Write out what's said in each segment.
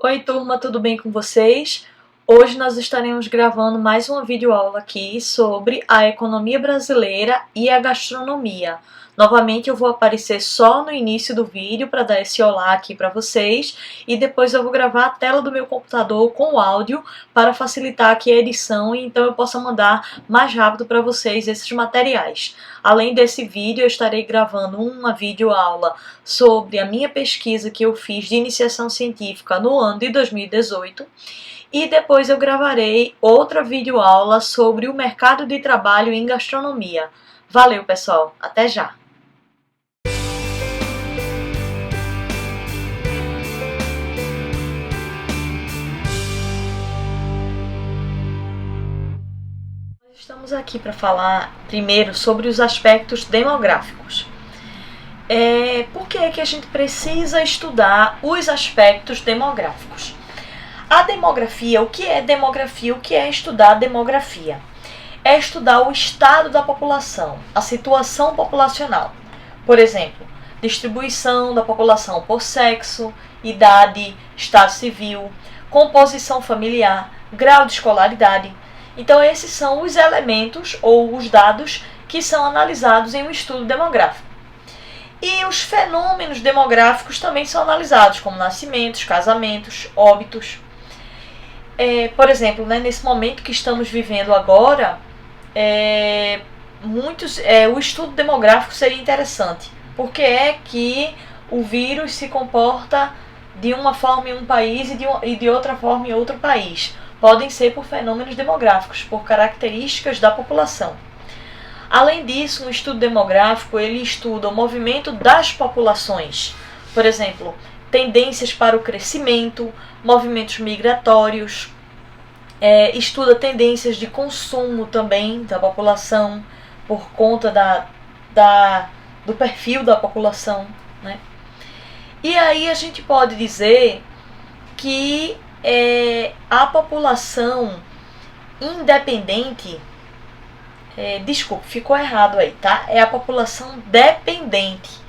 Oi turma, tudo bem com vocês? Hoje nós estaremos gravando mais uma videoaula aqui sobre a economia brasileira e a gastronomia. Novamente eu vou aparecer só no início do vídeo para dar esse olá aqui para vocês e depois eu vou gravar a tela do meu computador com o áudio para facilitar aqui a edição e então eu possa mandar mais rápido para vocês esses materiais. Além desse vídeo eu estarei gravando uma videoaula sobre a minha pesquisa que eu fiz de iniciação científica no ano de 2018 e depois eu gravarei outra videoaula sobre o mercado de trabalho em gastronomia. Valeu pessoal, até já! Estamos aqui para falar primeiro sobre os aspectos demográficos. Por que a gente precisa estudar os aspectos demográficos? A demografia, o que é demografia? O que é estudar a demografia? É estudar o estado da população, a situação populacional. Por exemplo, distribuição da população por sexo, idade, estado civil, composição familiar, grau de escolaridade. Então esses são os elementos ou os dados que são analisados em um estudo demográfico. E os fenômenos demográficos também são analisados, como nascimentos, casamentos, óbitos. Por exemplo, nesse momento que estamos vivendo agora, o estudo demográfico seria interessante. Porque é que o vírus se comporta de uma forma em um país e de outra forma em outro país. Podem ser por fenômenos demográficos, por características da população. Além disso, um estudo demográfico ele estuda o movimento das populações. Por exemplo, tendências para o crescimento, movimentos migratórios, estuda tendências de consumo também da população, por conta do perfil da população, né? E aí a gente pode dizer que a população independente, desculpe, ficou errado aí, tá? É a população dependente.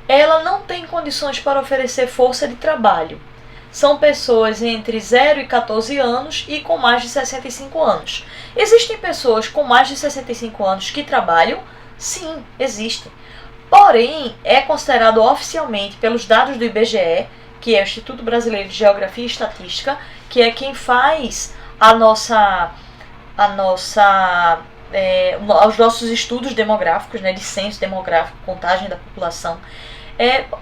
Ela não tem condições para oferecer força de trabalho. São pessoas entre 0 e 14 anos e com mais de 65 anos. Existem pessoas com mais de 65 anos que trabalham? Sim, existem. Porém, é considerado oficialmente pelos dados do IBGE, que é o Instituto Brasileiro de Geografia e Estatística, que é quem faz os nossos estudos demográficos, né, de censo demográfico, contagem da população.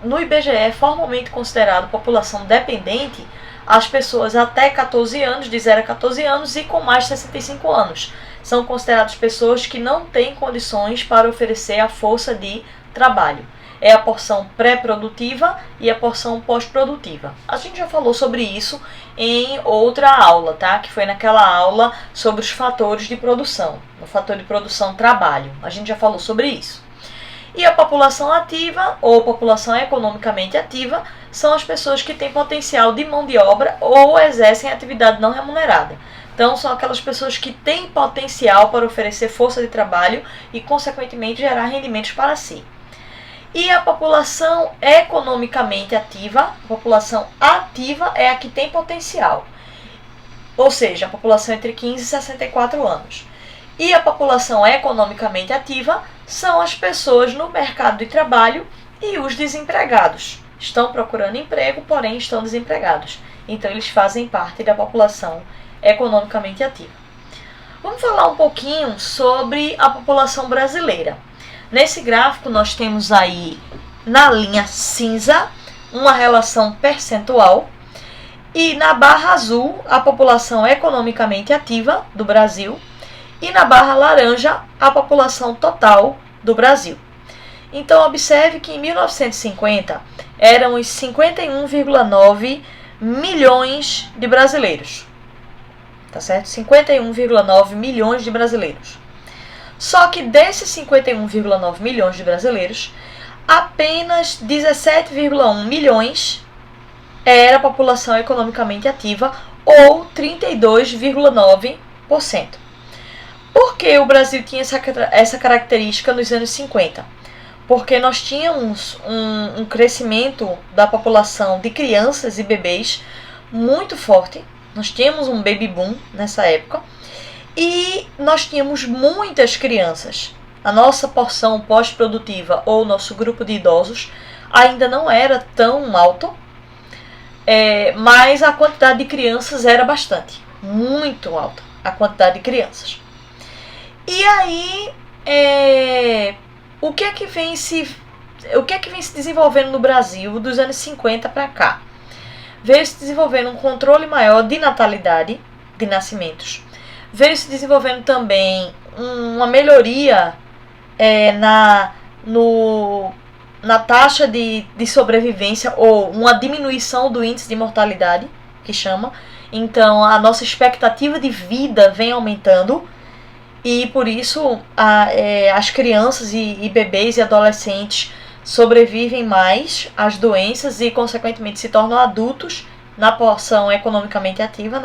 No IBGE é formalmente considerado população dependente as pessoas até 14 anos, de 0 a 14 anos e com mais de 65 anos. São consideradas pessoas que não têm condições para oferecer a força de trabalho. É a porção pré-produtiva e a porção pós-produtiva. A gente já falou sobre isso em outra aula, tá? Que foi naquela aula sobre os fatores de produção. O fator de produção trabalho. A gente já falou sobre isso. E a população ativa, ou população economicamente ativa, são as pessoas que têm potencial de mão de obra ou exercem atividade não remunerada. Então, são aquelas pessoas que têm potencial para oferecer força de trabalho e, consequentemente, gerar rendimentos para si. E a população economicamente ativa, a população ativa é a que tem potencial. Ou seja, a população entre 15 e 64 anos. E a população economicamente ativa são as pessoas no mercado de trabalho e os desempregados. Estão procurando emprego, porém estão desempregados. Então eles fazem parte da população economicamente ativa. Vamos falar um pouquinho sobre a população brasileira. Nesse gráfico nós temos aí na linha cinza uma relação percentual e na barra azul a população economicamente ativa do Brasil e na barra laranja a população total do Brasil. Então observe que em 1950 eram os 51,9 milhões de brasileiros. Tá certo? 51,9 milhões de brasileiros. Só que desses 51,9 milhões de brasileiros, apenas 17,1 milhões era a população economicamente ativa, ou 32,9%. Por que o Brasil tinha essa característica nos anos 50? Porque nós tínhamos um crescimento da população de crianças e bebês muito forte. Nós tínhamos um baby boom nessa época e nós tínhamos muitas crianças. A nossa porção pós-produtiva ou nosso grupo de idosos ainda não era tão alto, mas a quantidade de crianças era bastante, muito alta a quantidade de crianças. E aí, o que é que vem se desenvolvendo no Brasil dos anos 50 para cá? Veio se desenvolvendo um controle maior de natalidade, de nascimentos. Veio se desenvolvendo também uma melhoria na taxa de sobrevivência, ou uma diminuição do índice de mortalidade, que chama. Então, a nossa expectativa de vida vem aumentando e, por isso, as crianças e bebês e adolescentes sobrevivem mais às doenças e, consequentemente, se tornam adultos na população economicamente ativa,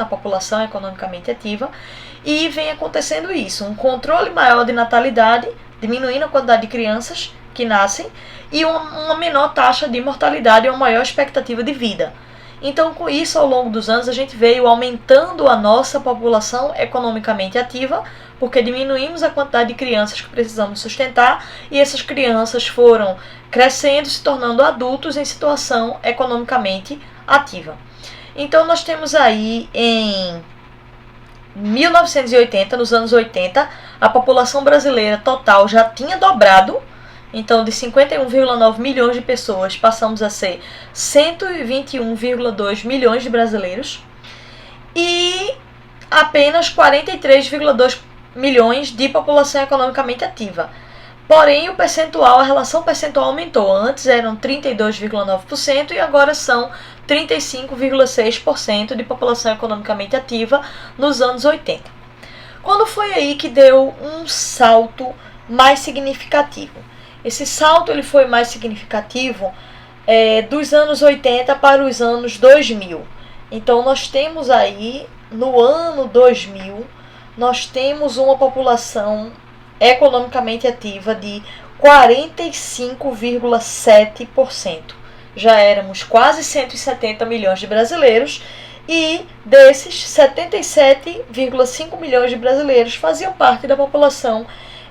e vem acontecendo isso, um controle maior de natalidade, diminuindo a quantidade de crianças que nascem e uma menor taxa de mortalidade e uma maior expectativa de vida. Então, com isso, ao longo dos anos, a gente veio aumentando a nossa população economicamente ativa, porque diminuímos a quantidade de crianças que precisamos sustentar e essas crianças foram crescendo, se tornando adultos em situação economicamente ativa. Então, nós temos aí em 1980, nos anos 80, a população brasileira total já tinha dobrado. Então, de 51,9 milhões de pessoas, passamos a ser 121,2 milhões de brasileiros e apenas 43,2 milhões de população economicamente ativa. Porém, a relação percentual aumentou. Antes eram 32,9% e agora são 35,6% de população economicamente ativa nos anos 80. Quando foi aí que deu um salto mais significativo? Esse salto ele foi mais significativo dos anos 80 para os anos 2000. Então, nós temos aí, no ano 2000, nós temos uma população economicamente ativa de 45,7%. Já éramos quase 170 milhões de brasileiros e desses 77,5 milhões de brasileiros faziam parte da população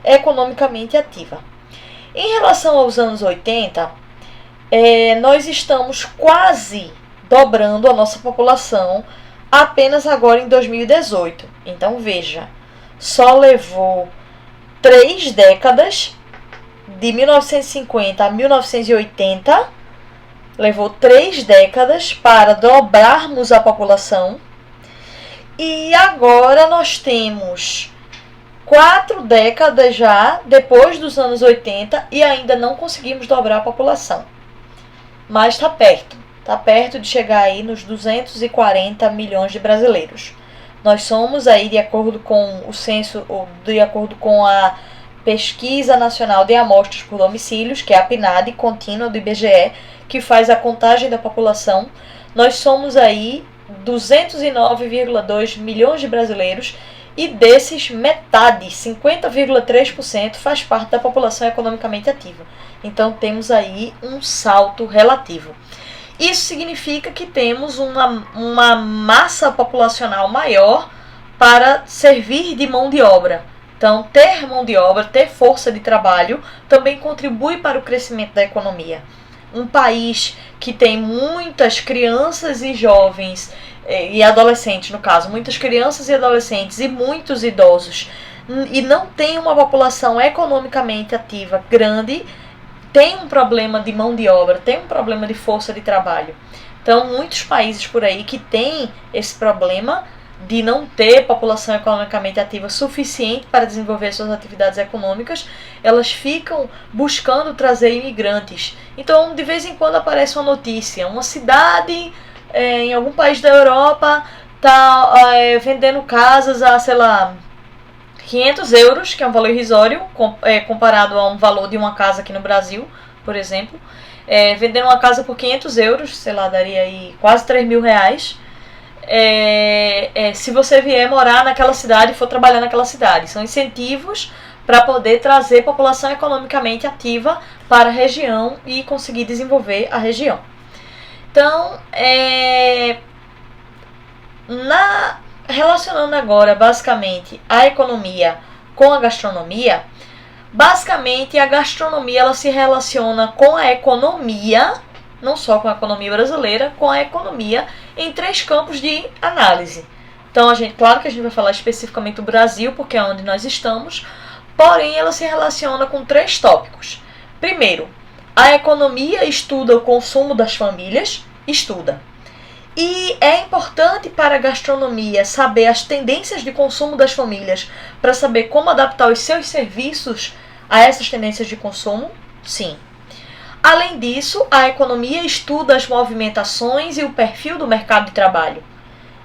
economicamente ativa. Em relação aos anos 80, nós estamos quase dobrando a nossa população apenas agora em 2018. Então veja, só levou 3 décadas, de 1950 a 1980, levou 3 décadas para dobrarmos a população. E agora nós temos 4 décadas já, depois dos anos 80, e ainda não conseguimos dobrar a população. Mas está perto de chegar aí nos 240 milhões de brasileiros. Nós somos aí, de acordo com o censo, ou de acordo com a Pesquisa Nacional de Amostras por Domicílios, que é a PNAD contínua do IBGE, que faz a contagem da população, nós somos aí 209,2 milhões de brasileiros e desses metade, 50,3%, faz parte da população economicamente ativa. Então temos aí um salto relativo. Isso significa que temos uma massa populacional maior para servir de mão de obra. Então, ter mão de obra, ter força de trabalho, também contribui para o crescimento da economia. Um país que tem muitas crianças e jovens, e adolescentes no caso, muitas crianças e adolescentes e muitos idosos, e não tem uma população economicamente ativa grande, tem um problema de mão de obra, tem um problema de força de trabalho. Então, muitos países por aí que têm esse problema de não ter população economicamente ativa suficiente para desenvolver suas atividades econômicas, elas ficam buscando trazer imigrantes. Então, de vez em quando aparece uma notícia, uma cidade em algum país da Europa está vendendo casas a, sei lá, 500 euros, que é um valor irrisório, comparado a um valor de uma casa aqui no Brasil, por exemplo. Vendendo uma casa por 500 euros, sei lá, daria aí quase 3 mil reais. Se você vier morar naquela cidade e for trabalhar naquela cidade. São incentivos para poder trazer população economicamente ativa para a região e conseguir desenvolver a região. Então, relacionando agora basicamente a economia com a gastronomia, basicamente a gastronomia ela se relaciona com a economia, não só com a economia brasileira, com a economia em 3 campos de análise. Então, claro que a gente vai falar especificamente do Brasil, porque é onde nós estamos, porém ela se relaciona com 3 tópicos. Primeiro, a economia estuda o consumo das famílias, E é importante para a gastronomia saber as tendências de consumo das famílias para saber como adaptar os seus serviços a essas tendências de consumo? Sim. Além disso, a economia estuda as movimentações e o perfil do mercado de trabalho.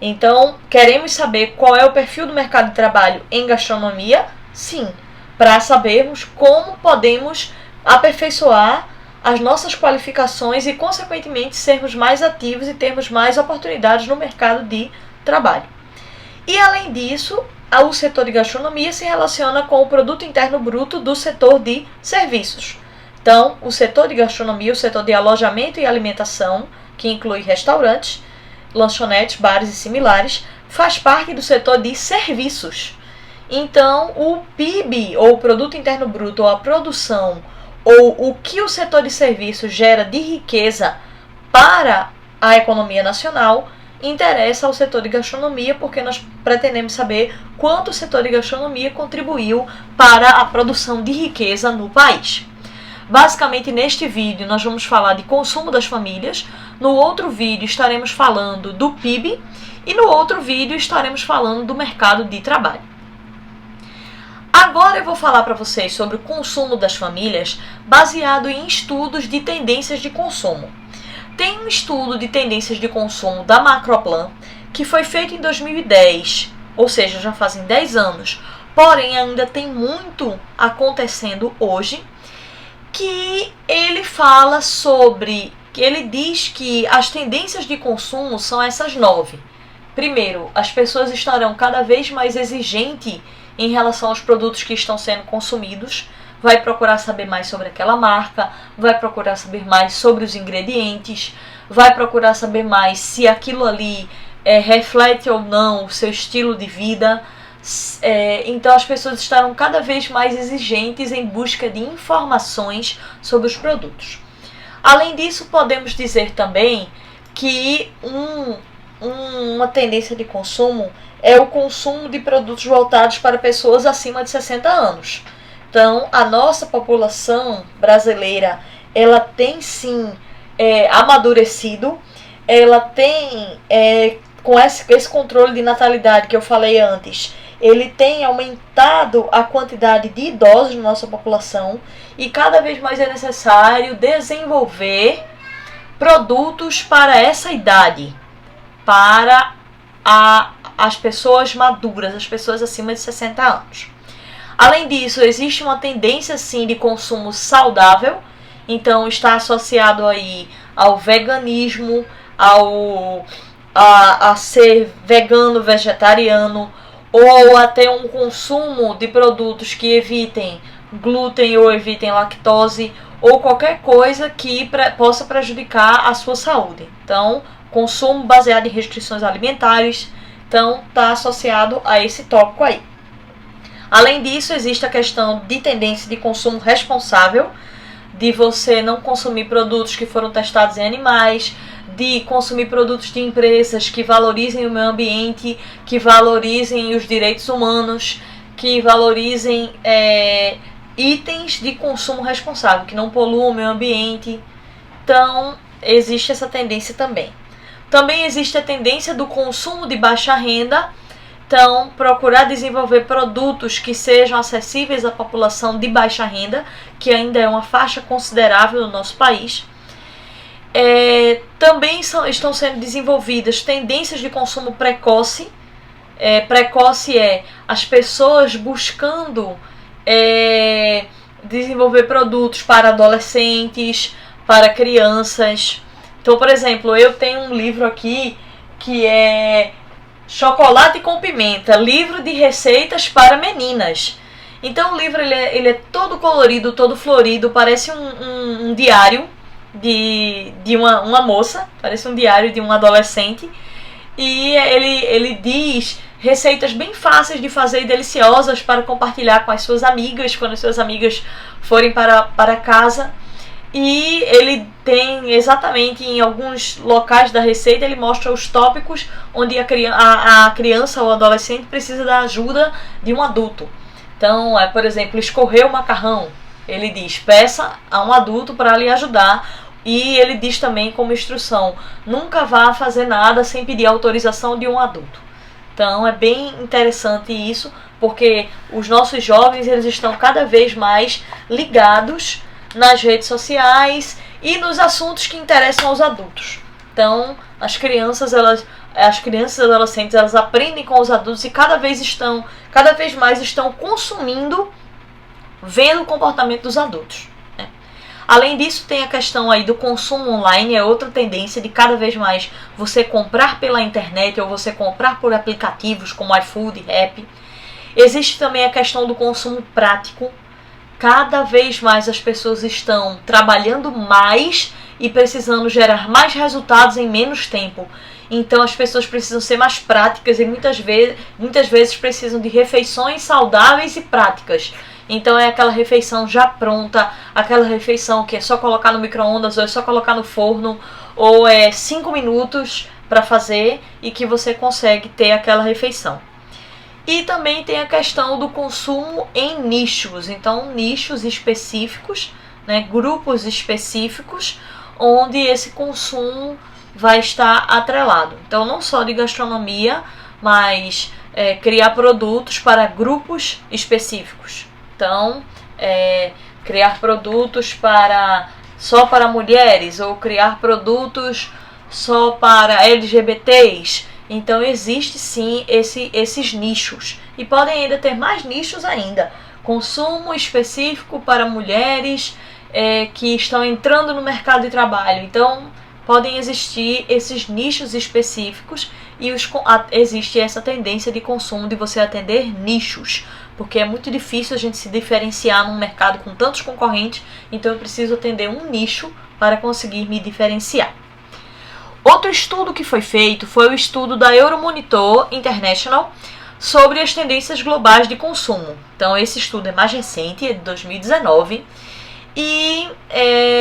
Então, queremos saber qual é o perfil do mercado de trabalho em gastronomia? Sim, para sabermos como podemos aperfeiçoar as nossas qualificações e, consequentemente, sermos mais ativos e termos mais oportunidades no mercado de trabalho. E, além disso, o setor de gastronomia se relaciona com o produto interno bruto do setor de serviços. Então, o setor de gastronomia, o setor de alojamento e alimentação, que inclui restaurantes, lanchonetes, bares e similares, faz parte do setor de serviços. Então, o PIB, ou o Produto Interno Bruto, ou a produção, ou o que o setor de serviços gera de riqueza para a economia nacional, interessa ao setor de gastronomia, porque nós pretendemos saber quanto o setor de gastronomia contribuiu para a produção de riqueza no país. Basicamente, neste vídeo, nós vamos falar de consumo das famílias. No outro vídeo, estaremos falando do PIB. E no outro vídeo, estaremos falando do mercado de trabalho. Agora eu vou falar para vocês sobre o consumo das famílias baseado em estudos de tendências de consumo. Tem um estudo de tendências de consumo da Macroplan, que foi feito em 2010, ou seja, já fazem 10 anos. Porém, ainda tem muito acontecendo hoje, que ele fala sobre, que ele diz que as tendências de consumo são essas 9. Primeiro, as pessoas estarão cada vez mais exigentes em relação aos produtos que estão sendo consumidos, vai procurar saber mais sobre aquela marca, vai procurar saber mais sobre os ingredientes, vai procurar saber mais se aquilo ali reflete ou não o seu estilo de vida. Então as pessoas estarão cada vez mais exigentes em busca de informações sobre os produtos. Além disso, podemos dizer também que uma tendência de consumo é o consumo de produtos voltados para pessoas acima de 60 anos. Então, a nossa população brasileira, ela tem sim amadurecido, ela tem, com esse controle de natalidade que eu falei antes, ele tem aumentado a quantidade de idosos na nossa população e cada vez mais é necessário desenvolver produtos para essa idade, para as pessoas maduras, as pessoas acima de 60 anos. Além disso, existe uma tendência sim de consumo saudável, então está associado aí ao veganismo, a ser vegano, vegetariano, ou até um consumo de produtos que evitem glúten ou evitem lactose, ou qualquer coisa que possa prejudicar a sua saúde. Então, consumo baseado em restrições alimentares, então está associado a esse tópico aí. Além disso, existe a questão de tendência de consumo responsável, de você não consumir produtos que foram testados em animais, de consumir produtos de empresas que valorizem o meio ambiente, que valorizem os direitos humanos, que valorizem itens de consumo responsável, que não poluam o meio ambiente. Então, existe essa tendência também. Também existe a tendência do consumo de baixa renda, então procurar desenvolver produtos que sejam acessíveis à população de baixa renda, que ainda é uma faixa considerável no nosso país. Também estão sendo desenvolvidas tendências de consumo precoce. Precoce é as pessoas buscando desenvolver produtos para adolescentes, para crianças. Então, por exemplo, eu tenho um livro aqui que é Chocolate com Pimenta, livro de receitas para meninas. Então o livro ele é todo colorido, todo florido, parece um diário de uma moça, parece um diário de um adolescente. e ele diz receitas bem fáceis de fazer e deliciosas para compartilhar com as suas amigas, quando as suas amigas forem para casa. E ele tem exatamente em alguns locais da receita, ele mostra os tópicos onde a criança ou adolescente precisa da ajuda de um adulto. Então, por exemplo, escorrer o macarrão. Ele diz, peça a um adulto para lhe ajudar. E ele diz também como instrução, nunca vá fazer nada sem pedir autorização de um adulto. Então é bem interessante isso, porque os nossos jovens eles estão cada vez mais ligados nas redes sociais e nos assuntos que interessam aos adultos. Então as crianças e adolescentes elas aprendem com os adultos e cada vez mais estão consumindo, vendo o comportamento dos adultos. Além disso, tem a questão aí do consumo online, é outra tendência de cada vez mais você comprar pela internet ou você comprar por aplicativos como iFood, Rappi. Existe também a questão do consumo prático. Cada vez mais as pessoas estão trabalhando mais e precisando gerar mais resultados em menos tempo. Então as pessoas precisam ser mais práticas e muitas vezes precisam de refeições saudáveis e práticas. Então é aquela refeição já pronta, aquela refeição que é só colocar no micro-ondas ou é só colocar no forno, ou é 5 minutos para fazer e que você consegue ter aquela refeição. E também tem a questão do consumo em nichos, então nichos específicos, né, grupos específicos, onde esse consumo vai estar atrelado. Então não só de gastronomia, mas criar produtos para grupos específicos. Então, criar produtos só para mulheres ou criar produtos só para LGBTs. Então, existe sim esses nichos. E podem ainda ter mais nichos ainda. Consumo específico para mulheres que estão entrando no mercado de trabalho. Então, podem existir esses nichos específicos e existe essa tendência de consumo de você atender nichos. Porque é muito difícil a gente se diferenciar num mercado com tantos concorrentes, então eu preciso atender um nicho para conseguir me diferenciar. Outro estudo que foi feito foi o estudo da Euromonitor International sobre as tendências globais de consumo. Então esse estudo é mais recente, é de 2019, e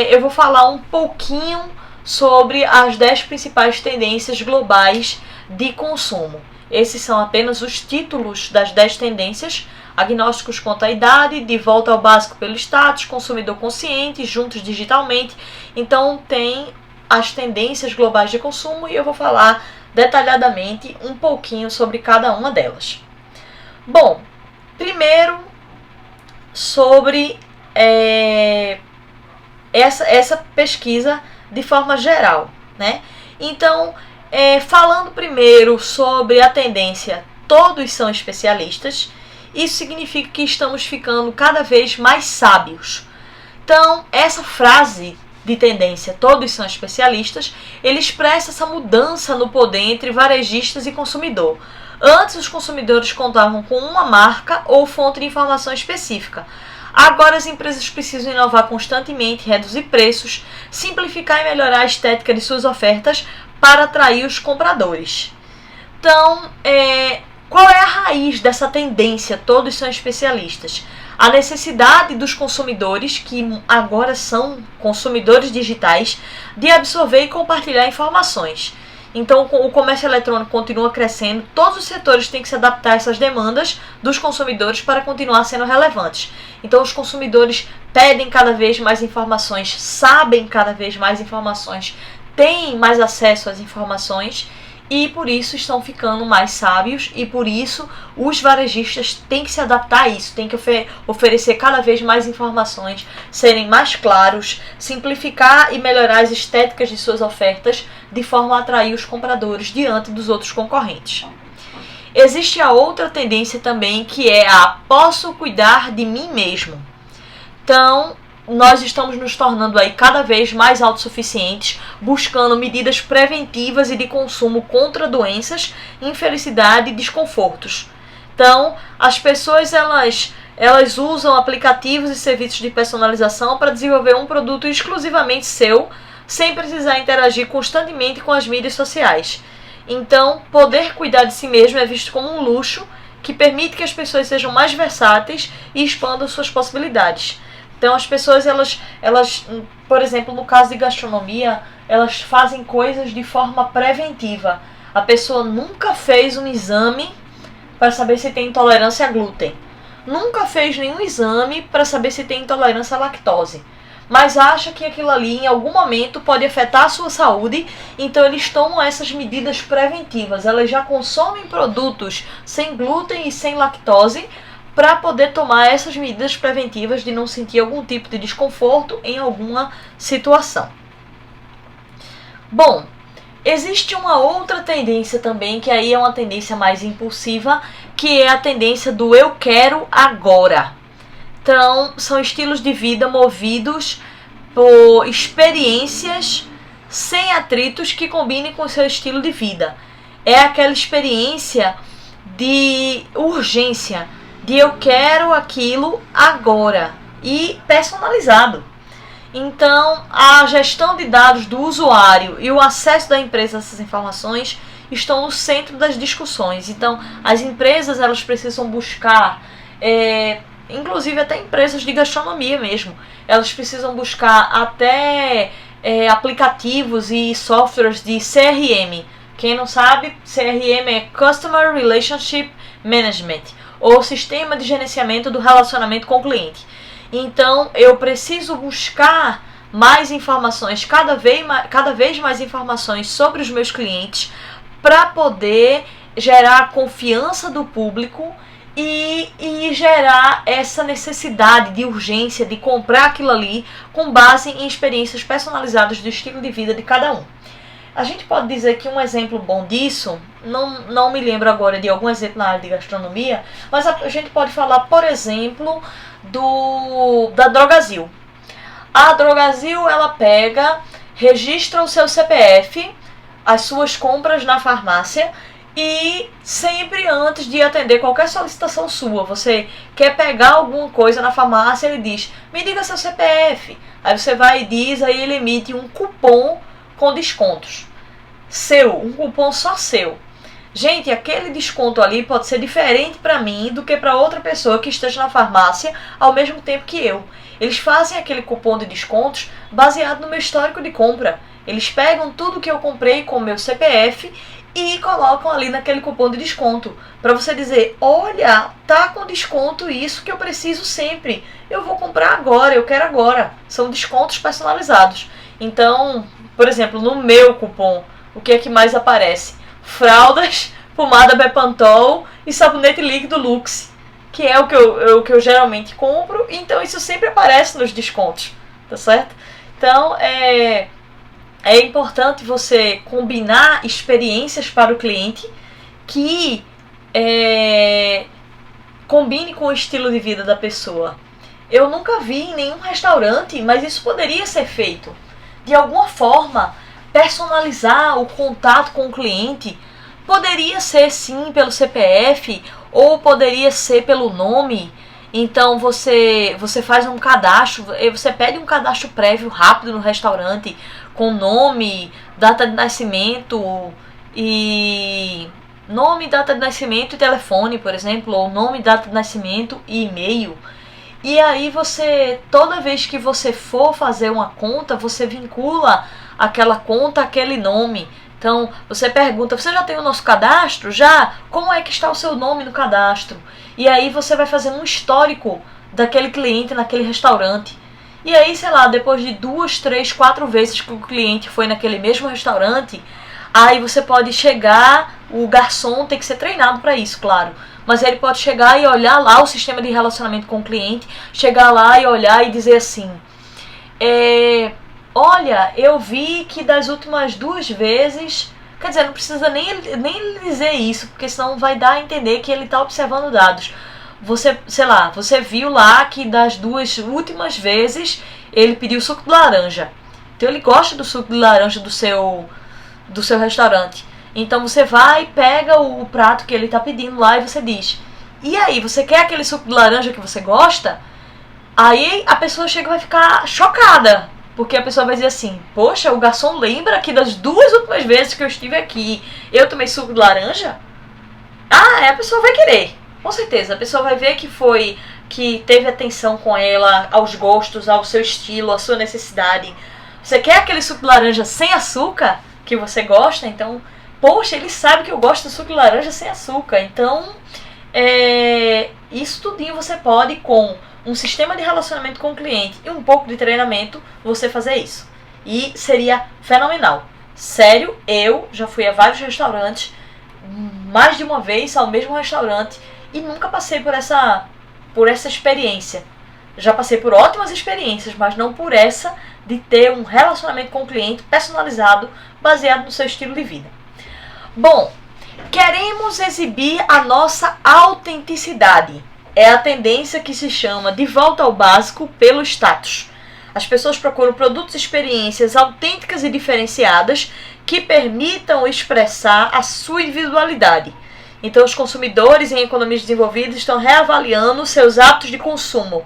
eu vou falar um pouquinho sobre as 10 principais tendências globais de consumo. Esses são apenas os títulos das 10 tendências: agnósticos quanto à idade, de volta ao básico pelo status, consumidor consciente, juntos digitalmente. Então tem as tendências globais de consumo e eu vou falar detalhadamente um pouquinho sobre cada uma delas. Bom, primeiro sobre essa pesquisa de forma geral, né? Então, falando primeiro sobre a tendência todos são especialistas, isso significa que estamos ficando cada vez mais sábios. Então, essa frase de tendência, todos são especialistas, ele expressa essa mudança no poder entre varejistas e consumidor. Antes, os consumidores contavam com uma marca ou fonte de informação específica. Agora, as empresas precisam inovar constantemente, reduzir preços, simplificar e melhorar a estética de suas ofertas para atrair os compradores. Então, qual é a raiz dessa tendência? Todos são especialistas. A necessidade dos consumidores, que agora são consumidores digitais, de absorver e compartilhar informações. Então, o comércio eletrônico continua crescendo, todos os setores têm que se adaptar a essas demandas dos consumidores para continuar sendo relevantes. Então, os consumidores pedem cada vez mais informações, sabem cada vez mais informações, têm mais acesso às informações e por isso estão ficando mais sábios e por isso os varejistas têm que se adaptar a isso, têm que oferecer cada vez mais informações, serem mais claros, simplificar e melhorar as estéticas de suas ofertas de forma a atrair os compradores diante dos outros concorrentes. Existe a outra tendência também que é a posso cuidar de mim mesmo. Então, nós estamos nos tornando aí cada vez mais autossuficientes, buscando medidas preventivas e de consumo contra doenças, infelicidade e desconfortos. Então, as pessoas elas usam aplicativos e serviços de personalização para desenvolver um produto exclusivamente seu, sem precisar interagir constantemente com as mídias sociais. Então, poder cuidar de si mesmo é visto como um luxo que permite que as pessoas sejam mais versáteis e expandam suas possibilidades. Então, as pessoas, elas, por exemplo, no caso de gastronomia, elas fazem coisas de forma preventiva. A pessoa nunca fez um exame para saber se tem intolerância a glúten. Nunca fez nenhum exame para saber se tem intolerância à lactose. Mas acha que aquilo ali em algum momento pode afetar a sua saúde, então eles tomam essas medidas preventivas. Elas já consomem produtos sem glúten e sem lactose para poder tomar essas medidas preventivas de não sentir algum tipo de desconforto em alguma situação. Bom, existe uma outra tendência também, que aí é uma tendência mais impulsiva, que é a tendência do eu quero agora. Então, são estilos de vida movidos por experiências sem atritos que combinem com o seu estilo de vida. É aquela experiência de urgência, de eu quero aquilo agora e personalizado. Então, a gestão de dados do usuário e o acesso da empresa a essas informações estão no centro das discussões. Então, as empresas elas precisam buscar inclusive até empresas de gastronomia mesmo, elas precisam buscar até aplicativos e softwares de CRM. Quem não sabe, CRM é Customer Relationship Management, ou Sistema de Gerenciamento do Relacionamento com o Cliente. Então, eu preciso buscar mais informações, cada vez mais informações sobre os meus clientes, para poder gerar a confiança do público e gerar essa necessidade de urgência de comprar aquilo ali com base em experiências personalizadas do estilo de vida de cada um. A gente pode dizer que um exemplo bom disso, não me lembro agora de algum exemplo na área de gastronomia, mas a gente pode falar, por exemplo, da Drogasil. A Drogasil, ela pega, registra o seu CPF, as suas compras na farmácia, e sempre antes de atender qualquer solicitação sua, você quer pegar alguma coisa na farmácia, ele diz, me diga seu CPF. Aí você vai e diz, aí ele emite um cupom com descontos. Um cupom só seu. Gente, aquele desconto ali pode ser diferente para mim do que para outra pessoa que esteja na farmácia ao mesmo tempo que eu. Eles fazem aquele cupom de descontos baseado no meu histórico de compra. Eles pegam tudo que eu comprei com o meu CPF e colocam ali naquele cupom de desconto, para você dizer, olha, tá com desconto isso que eu preciso sempre, eu vou comprar agora, eu quero agora. São descontos personalizados. Então, por exemplo, no meu cupom, o que é que mais aparece? Fraldas, pomada Bepantol e sabonete líquido Lux, que é o que eu geralmente compro, então isso sempre aparece nos descontos, tá certo? Então, é importante você combinar experiências para o cliente que combine com o estilo de vida da pessoa. Eu nunca vi em nenhum restaurante, mas isso poderia ser feito. De alguma forma, personalizar o contato com o cliente. Poderia ser sim pelo CPF ou poderia ser pelo nome. Então você faz um cadastro, você pede um cadastro prévio rápido no restaurante com nome, data de nascimento e telefone, por exemplo, ou nome, data de nascimento e e-mail. E aí você, toda vez que você for fazer uma conta, você vincula aquela conta àquele nome. Então, você pergunta, você já tem o nosso cadastro? Já? Como é que está o seu nome no cadastro? E aí você vai fazer um histórico daquele cliente naquele restaurante. E aí, sei lá, depois de 2, 3, 4 vezes que o cliente foi naquele mesmo restaurante, aí você pode chegar, o garçom tem que ser treinado para isso, claro. Mas ele pode chegar e olhar lá o sistema de relacionamento com o cliente, chegar lá e olhar e dizer assim, olha, eu vi que das últimas 2 vezes... Quer dizer, não precisa nem dizer isso, porque senão vai dar a entender que ele está observando dados. Você viu lá que das 2 últimas vezes ele pediu suco de laranja. Então ele gosta do suco de laranja do seu restaurante. Então você vai, pega o prato que ele está pedindo lá e você diz, e aí, você quer aquele suco de laranja que você gosta? Aí a pessoa chega e vai ficar chocada. Porque a pessoa vai dizer assim, poxa, o garçom lembra que das 2 últimas vezes que eu estive aqui, eu tomei suco de laranja? Ah, a pessoa vai querer, com certeza. A pessoa vai ver que teve atenção com ela, aos gostos, ao seu estilo, à sua necessidade. Você quer aquele suco de laranja sem açúcar, que você gosta? Então, poxa, ele sabe que eu gosto do suco de laranja sem açúcar. Então, isso tudinho você pode, com um sistema de relacionamento com o cliente e um pouco de treinamento, você fazer isso. E seria fenomenal. Sério, eu já fui a vários restaurantes, mais de uma vez ao mesmo restaurante, e nunca passei por essa experiência. Já passei por ótimas experiências, mas não por essa de ter um relacionamento com o cliente personalizado, baseado no seu estilo de vida. Bom, queremos exibir a nossa autenticidade. É a tendência que se chama de volta ao básico pelo status. As pessoas procuram produtos e experiências autênticas e diferenciadas que permitam expressar a sua individualidade. Então, os consumidores em economias desenvolvidas estão reavaliando seus hábitos de consumo,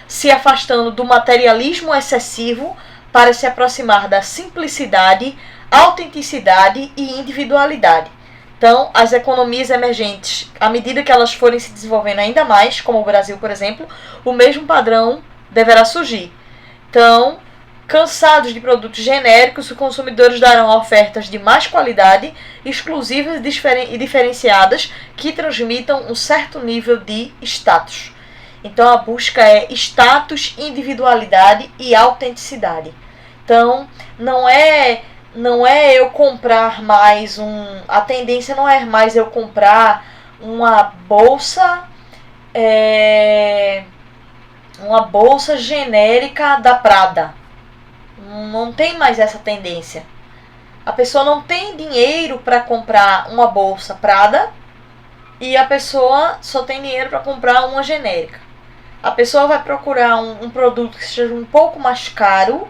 se afastando do materialismo excessivo para se aproximar da simplicidade, autenticidade e individualidade. Então, as economias emergentes, à medida que elas forem se desenvolvendo ainda mais, como o Brasil, por exemplo, o mesmo padrão deverá surgir. Então, cansados de produtos genéricos, os consumidores darão ofertas de mais qualidade, exclusivas e diferenciadas, que transmitam um certo nível de status. Então, a busca é status, individualidade e autenticidade. Então, não é eu comprar mais a tendência não é mais eu comprar uma bolsa genérica da Prada. Não tem mais essa tendência. A pessoa não tem dinheiro para comprar uma bolsa Prada e a pessoa só tem dinheiro para comprar uma genérica. A pessoa vai procurar um produto que seja um pouco mais caro,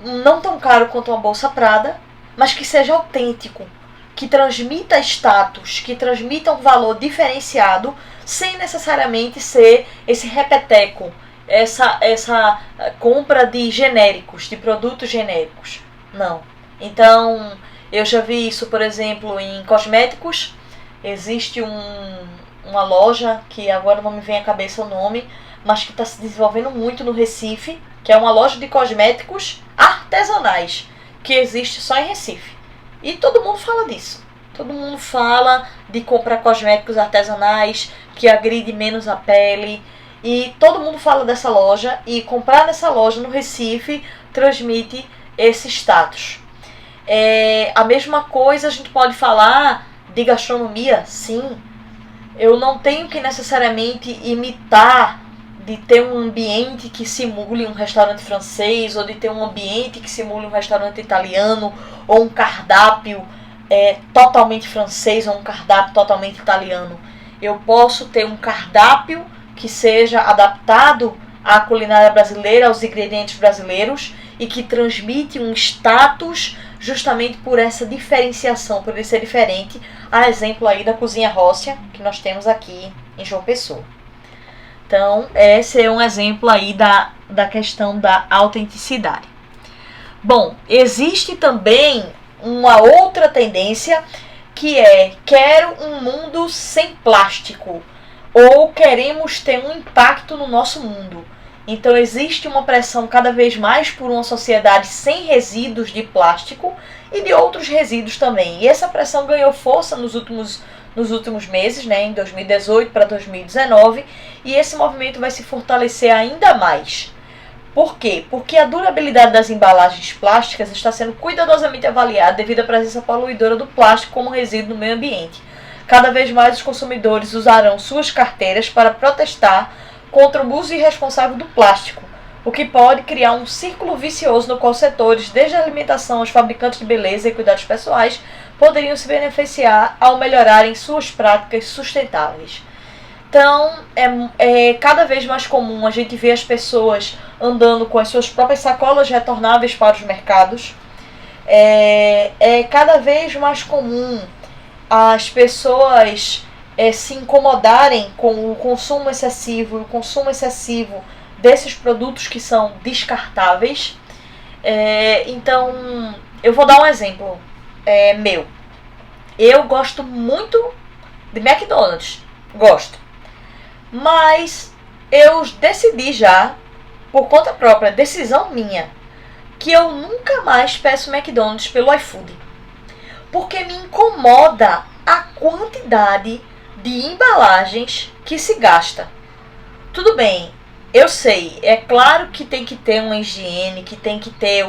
não tão caro quanto uma bolsa Prada, mas que seja autêntico, que transmita status, que transmita um valor diferenciado, sem necessariamente ser esse repeteco, essa compra de genéricos, de produtos genéricos. Não. Então, eu já vi isso, por exemplo, em cosméticos. Existe uma loja, que agora não me vem à cabeça o nome, mas que está se desenvolvendo muito no Recife, que é uma loja de cosméticos artesanais, que existe só em Recife. E todo mundo fala disso. Todo mundo fala de comprar cosméticos artesanais, que agride menos a pele. E todo mundo fala dessa loja, e comprar nessa loja no Recife transmite esse status. A mesma coisa a gente pode falar de gastronomia, sim. Eu não tenho que necessariamente imitar de ter um ambiente que simule um restaurante francês, ou de ter um ambiente que simule um restaurante italiano, ou um cardápio totalmente francês, ou um cardápio totalmente italiano. Eu posso ter um cardápio que seja adaptado à culinária brasileira, aos ingredientes brasileiros, e que transmite um status justamente por essa diferenciação, por ele ser diferente, a exemplo aí da Cozinha Róssia, que nós temos aqui em João Pessoa. Então, esse é um exemplo aí da questão da autenticidade. Bom, existe também uma outra tendência, que quero um mundo sem plástico, ou queremos ter um impacto no nosso mundo. Então existe uma pressão cada vez mais por uma sociedade sem resíduos de plástico e de outros resíduos também. E essa pressão ganhou força nos últimos meses, em 2018 para 2019, e esse movimento vai se fortalecer ainda mais. Por quê? Porque a durabilidade das embalagens plásticas está sendo cuidadosamente avaliada devido à presença poluidora do plástico como resíduo no meio ambiente. Cada vez mais os consumidores usarão suas carteiras para protestar contra o uso irresponsável do plástico, o que pode criar um círculo vicioso no qual setores, desde a alimentação aos fabricantes de beleza e cuidados pessoais, poderiam se beneficiar ao melhorarem suas práticas sustentáveis. Então, é cada vez mais comum a gente ver as pessoas andando com as suas próprias sacolas retornáveis para os mercados. É cada vez mais comum as pessoas se incomodarem com o consumo excessivo desses produtos que são descartáveis. Então, eu vou dar um exemplo meu. Eu gosto muito de McDonald's, gosto. Mas eu decidi já, por conta própria, decisão minha, que eu nunca mais peço McDonald's pelo iFood. Porque me incomoda a quantidade de embalagens que se gasta. Tudo bem, eu sei, é claro que tem que ter uma higiene, que tem que ter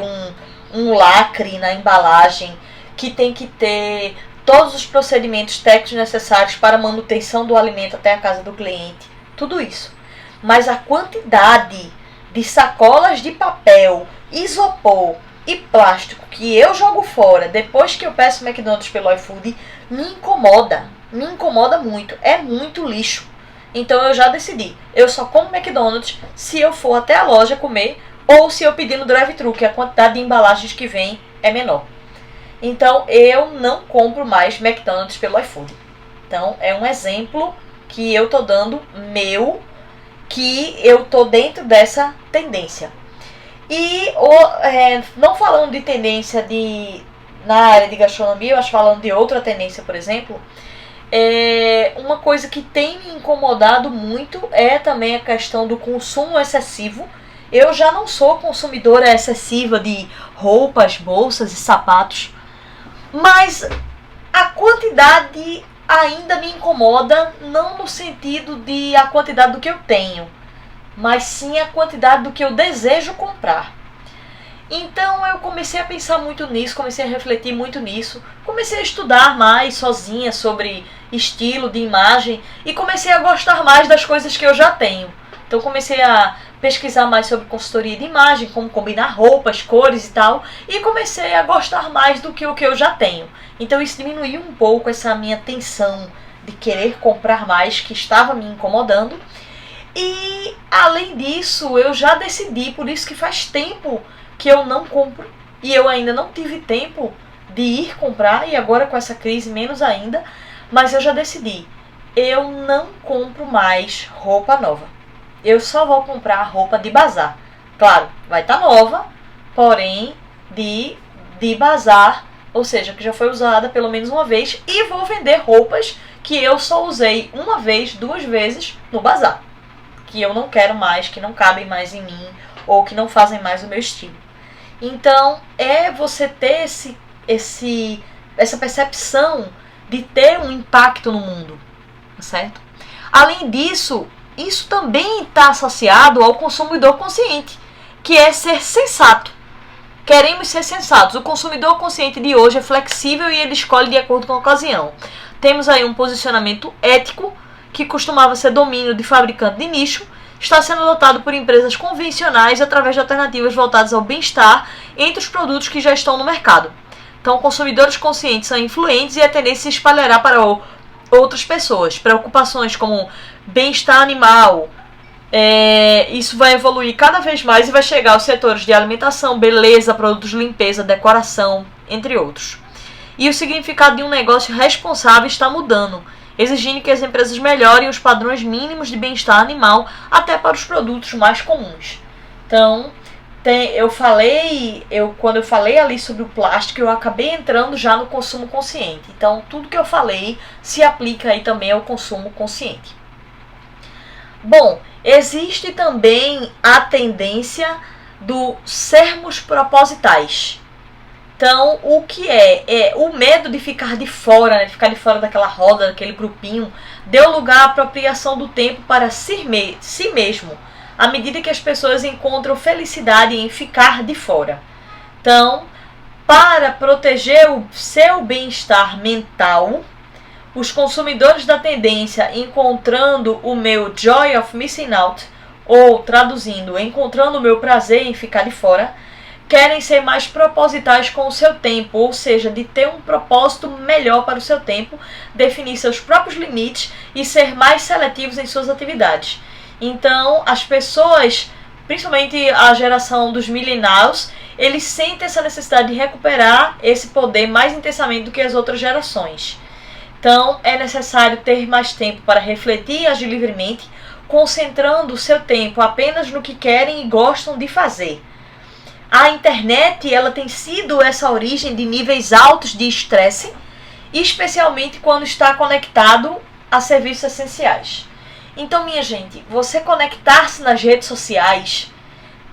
um lacre na embalagem, que tem que ter todos os procedimentos técnicos necessários para a manutenção do alimento até a casa do cliente, tudo isso. Mas a quantidade de sacolas de papel, isopor e plástico que eu jogo fora depois que eu peço McDonald's pelo iFood me incomoda muito, é muito lixo. Então eu já decidi, eu só como McDonald's se eu for até a loja comer ou se eu pedir no drive-thru, que a quantidade de embalagens que vem é menor. Então eu não compro mais McDonald's pelo iFood. Então é um exemplo que eu tô dando meu, que eu tô dentro dessa tendência. E não falando de tendência na área de gastronomia, mas falando de outra tendência, por exemplo, uma coisa que tem me incomodado muito é também a questão do consumo excessivo. Eu já não sou consumidora excessiva de roupas, bolsas e sapatos, mas a quantidade ainda me incomoda, não no sentido de a quantidade do que eu tenho, mas sim a quantidade do que eu desejo comprar. Então eu comecei a pensar muito nisso, comecei a refletir muito nisso, comecei a estudar mais sozinha sobre estilo de imagem e comecei a gostar mais das coisas que eu já tenho. Então comecei a pesquisar mais sobre consultoria de imagem, como combinar roupas, cores e tal, e comecei a gostar mais do que o que eu já tenho. Então isso diminuiu um pouco essa minha tensão de querer comprar mais, que estava me incomodando. E além disso, eu já decidi, por isso que faz tempo que eu não compro, e eu ainda não tive tempo de ir comprar, e agora com essa crise menos ainda, mas eu já decidi, eu não compro mais roupa nova. Eu só vou comprar roupa de bazar. Claro, vai estar nova, porém de bazar, ou seja, que já foi usada pelo menos uma vez, e vou vender roupas que eu só usei uma vez, 2 vezes no bazar, que eu não quero mais, que não cabem mais em mim, ou que não fazem mais o meu estilo. Então, é você ter essa percepção de ter um impacto no mundo, certo? Além disso, isso também está associado ao consumidor consciente, que é ser sensato. Queremos ser sensatos. O consumidor consciente de hoje é flexível e ele escolhe de acordo com a ocasião. Temos aí um posicionamento ético, que costumava ser domínio de fabricante de nicho, está sendo adotado por empresas convencionais através de alternativas voltadas ao bem-estar entre os produtos que já estão no mercado. Então, consumidores conscientes são influentes e a tendência se espalhará para outras pessoas. Preocupações como bem-estar animal, isso vai evoluir cada vez mais e vai chegar aos setores de alimentação, beleza, produtos de limpeza, decoração, entre outros. E o significado de um negócio responsável está mudando, exigindo que as empresas melhorem os padrões mínimos de bem-estar animal até para os produtos mais comuns. Então, quando eu falei ali sobre o plástico, eu acabei entrando já no consumo consciente. Então, tudo que eu falei se aplica aí também ao consumo consciente. Bom, existe também a tendência do sermos propositais. Então, o que é o medo de ficar de fora, né, de ficar de fora daquela roda, daquele grupinho, deu lugar à apropriação do tempo para si mesmo, à medida que as pessoas encontram felicidade em ficar de fora. Então, para proteger o seu bem-estar mental, os consumidores da tendência encontrando o meu joy of missing out, ou traduzindo, encontrando o meu prazer em ficar de fora, querem ser mais propositais com o seu tempo, ou seja, de ter um propósito melhor para o seu tempo, definir seus próprios limites e ser mais seletivos em suas atividades. Então, as pessoas, principalmente a geração dos millennials, eles sentem essa necessidade de recuperar esse poder mais intensamente do que as outras gerações. Então, é necessário ter mais tempo para refletir e agir livremente, concentrando o seu tempo apenas no que querem e gostam de fazer. A internet, ela tem sido essa origem de níveis altos de estresse, especialmente quando está conectado a serviços essenciais. Então, minha gente, você conectar-se nas redes sociais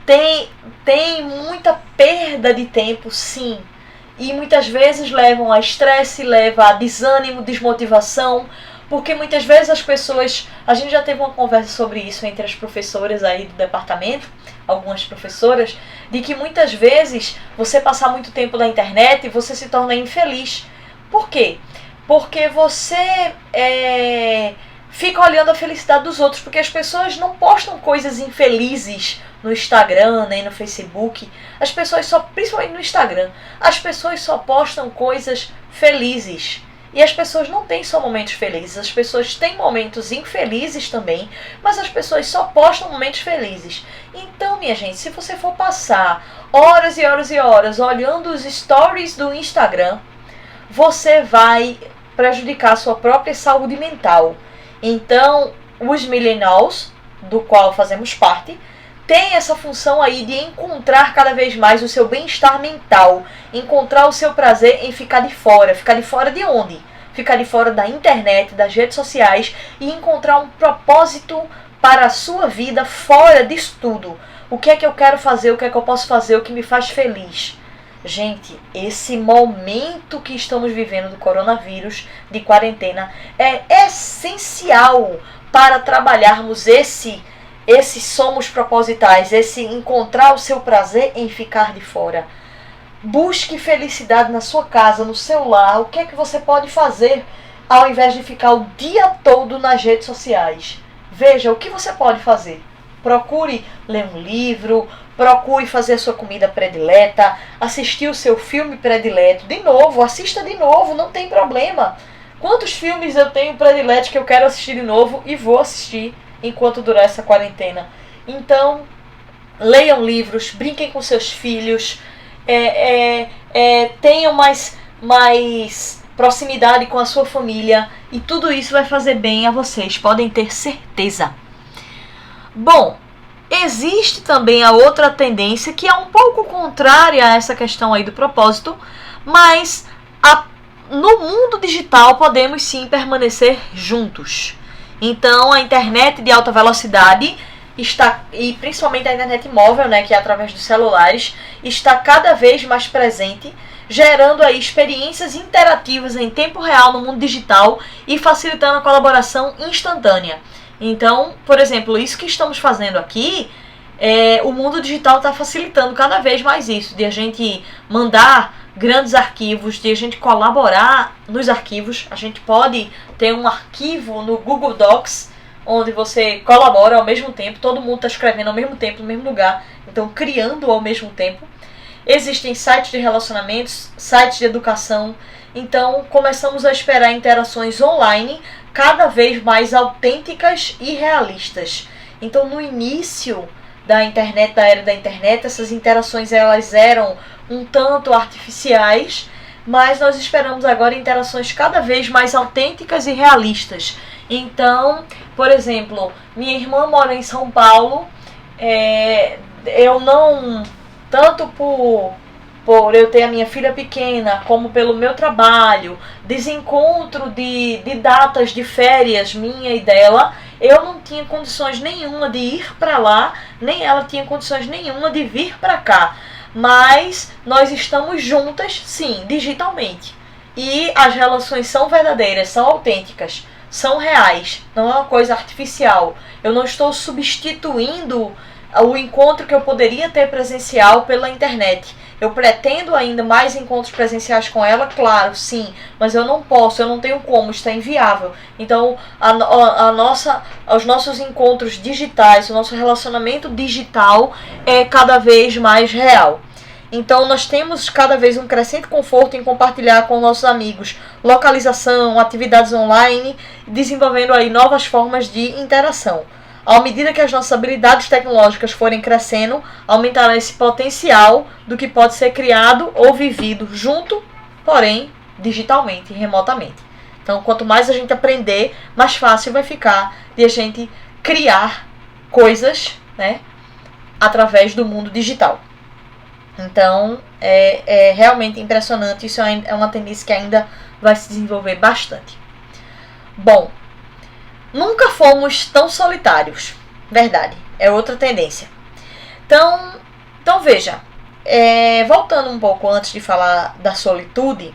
tem muita perda de tempo, sim. E muitas vezes levam a estresse, leva a desânimo, desmotivação, porque muitas vezes as pessoas... A gente já teve uma conversa sobre isso entre as professoras aí do departamento, algumas professoras, de que muitas vezes você passar muito tempo na internet, você se torna infeliz. Por quê? Porque você fica olhando a felicidade dos outros, porque as pessoas não postam coisas infelizes no Instagram, nem no Facebook. As pessoas só, principalmente no Instagram, as pessoas só postam coisas felizes. E as pessoas não têm só momentos felizes, as pessoas têm momentos infelizes também, mas as pessoas só postam momentos felizes. Então, minha gente, se você for passar horas e horas e horas olhando os stories do Instagram, você vai prejudicar a sua própria saúde mental. Então, os millennials, do qual fazemos parte, tem essa função aí de encontrar cada vez mais o seu bem-estar mental, encontrar o seu prazer em ficar de fora. Ficar de fora de onde? Ficar de fora da internet, das redes sociais e encontrar um propósito para a sua vida fora disso tudo. O que é que eu quero fazer, o que é que eu posso fazer, o que me faz feliz. Gente, esse momento que estamos vivendo do coronavírus, de quarentena, é essencial para trabalharmos esse somos propositais, esse encontrar o seu prazer em ficar de fora. Busque felicidade na sua casa, no seu lar. O que é que você pode fazer ao invés de ficar o dia todo nas redes sociais? Veja o que você pode fazer. Procure ler um livro, procure fazer a sua comida predileta, assistir o seu filme predileto. De novo, assista de novo, não tem problema. Quantos filmes eu tenho prediletos que eu quero assistir de novo e vou assistir enquanto durar essa quarentena? Então, leiam livros, brinquem com seus filhos, tenham mais proximidade com a sua família, e tudo isso vai fazer bem a vocês, podem ter certeza. Bom, existe também a outra tendência que é um pouco contrária a essa questão aí do propósito, mas no mundo digital podemos sim permanecer juntos. Então, a internet de alta velocidade está, e principalmente a internet móvel, né, que é através dos celulares, está cada vez mais presente, gerando aí experiências interativas em tempo real no mundo digital e facilitando a colaboração instantânea. Então, por exemplo, isso que estamos fazendo aqui, o mundo digital está facilitando cada vez mais isso, de a gente mandar grandes arquivos, de a gente colaborar nos arquivos. A gente pode ter um arquivo no Google Docs, onde você colabora ao mesmo tempo, todo mundo está escrevendo ao mesmo tempo, no mesmo lugar, então criando ao mesmo tempo. Existem sites de relacionamentos, sites de educação, então começamos a esperar interações online cada vez mais autênticas e realistas. Então, no início da internet, da era da internet, essas interações elas eram um tanto artificiais, mas nós esperamos agora interações cada vez mais autênticas e realistas. Então, por exemplo, minha irmã mora em São Paulo, eu não, tanto por eu ter a minha filha pequena, como pelo meu trabalho, desencontro de datas de férias minha e dela, eu não tinha condições nenhuma de ir para lá, nem ela tinha condições nenhuma de vir para cá. Mas nós estamos juntas, sim, digitalmente. E as relações são verdadeiras, são autênticas, são reais, não é uma coisa artificial. Eu não estou substituindo o encontro que eu poderia ter presencial pela internet. Eu pretendo ainda mais encontros presenciais com ela, claro, sim, mas eu não posso, eu não tenho como, está inviável. Então, os nossos encontros digitais, o nosso relacionamento digital é cada vez mais real. Então, nós temos cada vez um crescente conforto em compartilhar com nossos amigos localização, atividades online, desenvolvendo aí novas formas de interação. À medida que as nossas habilidades tecnológicas forem crescendo, aumentará esse potencial do que pode ser criado ou vivido junto, porém, digitalmente, remotamente. Então, quanto mais a gente aprender, mais fácil vai ficar de a gente criar coisas, né, através do mundo digital. Então, é realmente impressionante. Isso é uma tendência que ainda vai se desenvolver bastante. Bom, nunca fomos tão solitários. Verdade, é outra tendência. Então veja, voltando um pouco antes de falar da solitude,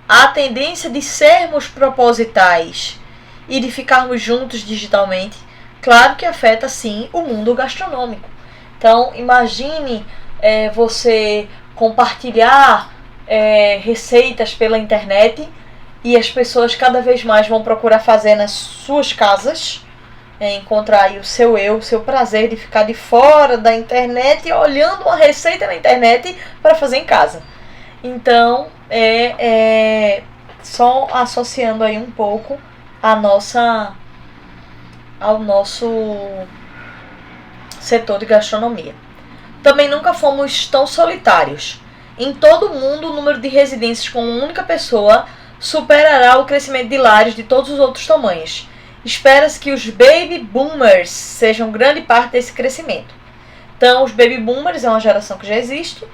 a tendência de sermos propositais e de ficarmos juntos digitalmente, claro que afeta sim o mundo gastronômico. Então imagine você compartilhar receitas pela internet e as pessoas cada vez mais vão procurar fazer nas suas casas, encontrar aí o seu prazer de ficar de fora da internet e olhando uma receita na internet para fazer em casa. Então, só associando aí um pouco ao nosso setor de gastronomia. Também nunca fomos tão solitários. Em todo o mundo, o número de residências com uma única pessoa superará o crescimento de lares de todos os outros tamanhos. Espera-se que os baby boomers sejam grande parte desse crescimento. Então, os baby boomers é uma geração que já existe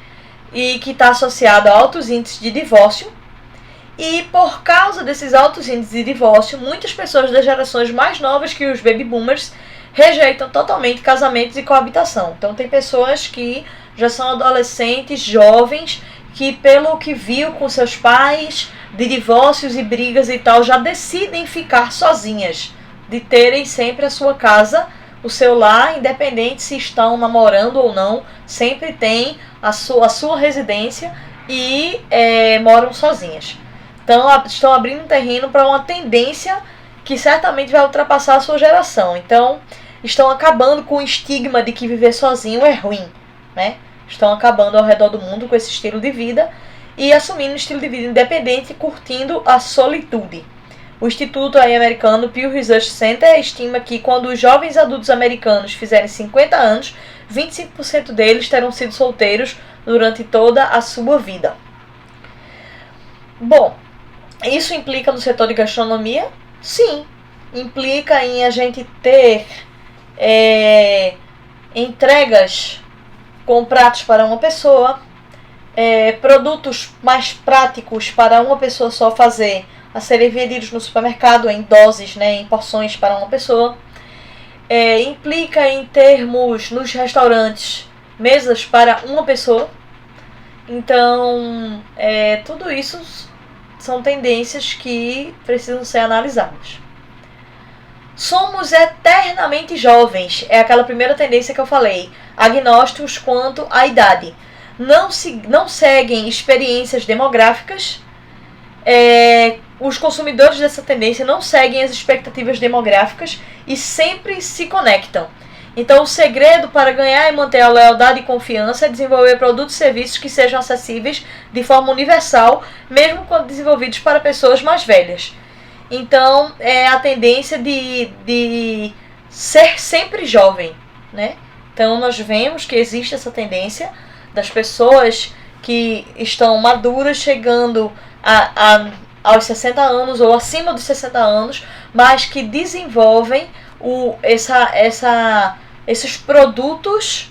e que está associada a altos índices de divórcio. E por causa desses altos índices de divórcio, muitas pessoas das gerações mais novas que os baby boomers rejeitam totalmente casamentos e coabitação. Então, tem pessoas que já são adolescentes, jovens, que pelo que viu com seus pais, de divórcios e brigas e tal, já decidem ficar sozinhas, de terem sempre a sua casa, o seu lar, independente se estão namorando ou não, sempre tem a sua residência e moram sozinhas. Então estão abrindo um terreno para uma tendência que certamente vai ultrapassar a sua geração. Então estão acabando com o estigma de que viver sozinho é ruim, né? Estão acabando ao redor do mundo com esse estilo de vida e assumindo um estilo de vida independente e curtindo a solitude. O Instituto americano Pew Research Center estima que quando os jovens adultos americanos fizerem 50 anos, 25% deles terão sido solteiros durante toda a sua vida. Bom, isso implica no setor de gastronomia? Sim, implica em a gente ter entregas com pratos para uma pessoa, produtos mais práticos para uma pessoa só fazer, a serem vendidos no supermercado em doses, em porções para uma pessoa. Implica em termos nos restaurantes mesas para uma pessoa. Então, tudo isso são tendências que precisam ser analisadas. Somos eternamente jovens, é aquela primeira tendência que eu falei, agnósticos quanto à idade. Não seguem experiências demográficas. Os consumidores dessa tendência não seguem as expectativas demográficas e sempre se conectam. Então, o segredo para ganhar e manter a lealdade e confiança é desenvolver produtos e serviços que sejam acessíveis de forma universal, mesmo quando desenvolvidos para pessoas mais velhas. Então, é a tendência de ser sempre jovem, né? Então, nós vemos que existe essa tendência das pessoas que estão maduras, chegando aos 60 anos ou acima dos 60 anos, mas que desenvolvem esses produtos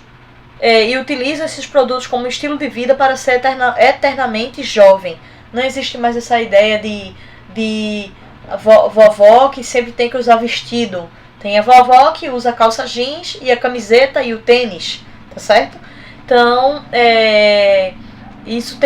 e utilizam esses produtos como estilo de vida para ser eternamente jovem. Não existe mais essa ideia de vovó que sempre tem que usar vestido. Tem a vovó que usa a calça jeans e a camiseta e o tênis, tá certo? Então, isso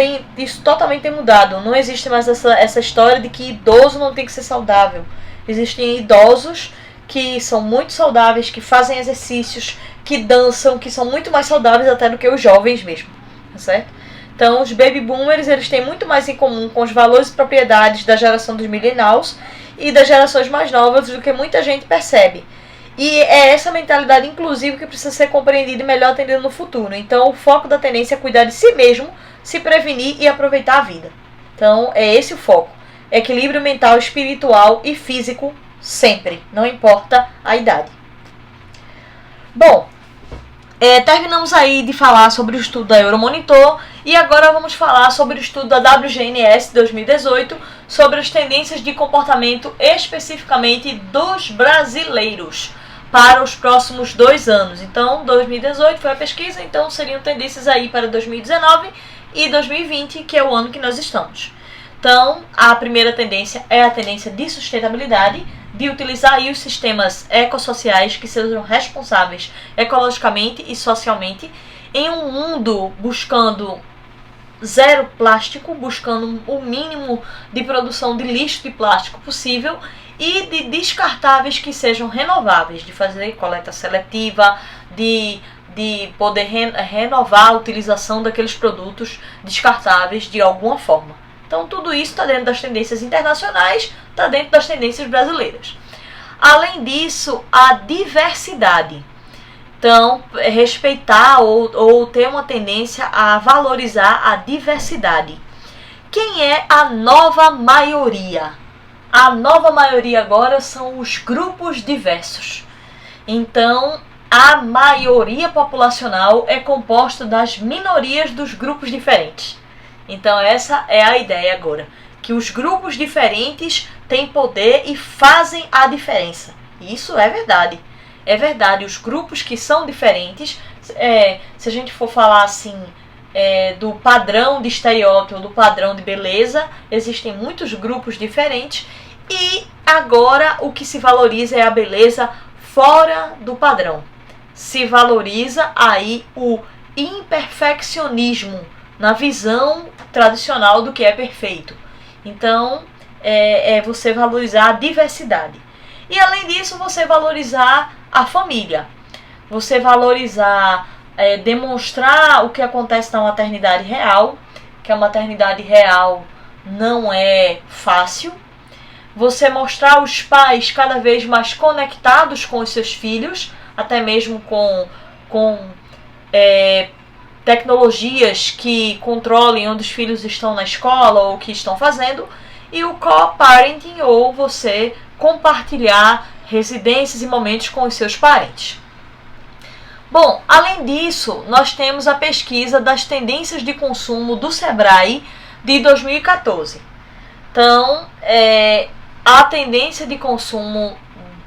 totalmente tem mudado. Não existe mais essa história de que idoso não tem que ser saudável. Existem idosos que são muito saudáveis, que fazem exercícios, que dançam, que são muito mais saudáveis até do que os jovens mesmo, tá certo? Então, os baby boomers, eles têm muito mais em comum com os valores e propriedades da geração dos millennials e das gerações mais novas do que muita gente percebe. E é essa mentalidade, inclusive, que precisa ser compreendida e melhor atendida no futuro. Então, o foco da tendência é cuidar de si mesmo, se prevenir e aproveitar a vida. Então, é esse o foco. Equilíbrio mental, espiritual e físico sempre, não importa a idade. Bom, terminamos aí de falar sobre o estudo da Euromonitor E agora vamos falar sobre o estudo da WGNS 2018 sobre as tendências de comportamento especificamente dos brasileiros para os próximos 2 anos. Então, 2018 foi a pesquisa, então seriam tendências aí para 2019 e 2020, que é o ano que nós estamos. Então, a primeira tendência é a tendência de sustentabilidade, de utilizar aí os sistemas ecossociais que sejam responsáveis ecologicamente e socialmente em um mundo buscando zero plástico, buscando o mínimo de produção de lixo de plástico possível e de descartáveis que sejam renováveis, de fazer coleta seletiva, de poder renovar a utilização daqueles produtos descartáveis de alguma forma. Então tudo isso está dentro das tendências internacionais, está dentro das tendências brasileiras. Além disso, a diversidade. Então, respeitar ou ter uma tendência a valorizar a diversidade. Quem é a nova maioria? A nova maioria agora são os grupos diversos. Então, a maioria populacional é composta das minorias dos grupos diferentes. Então, essa é a ideia agora. Que os grupos diferentes têm poder e fazem a diferença. Isso é verdade. É verdade, os grupos que são diferentes, se a gente for falar assim, do padrão de estereótipo, do padrão de beleza, existem muitos grupos diferentes e agora o que se valoriza é a beleza fora do padrão. Se valoriza aí o imperfeccionismo na visão tradicional do que é perfeito. Então, é você valorizar a diversidade. E além disso, você valorizar a família. Você valorizar, demonstrar o que acontece na maternidade real, que a maternidade real não é fácil. Você mostrar os pais cada vez mais conectados com os seus filhos, até mesmo com tecnologias que controlem onde os filhos estão na escola ou o que estão fazendo. E o co-parenting, ou você compartilhar residências e momentos com os seus parentes. Bom, além disso, nós temos a pesquisa das tendências de consumo do Sebrae de 2014. Então, a tendência de consumo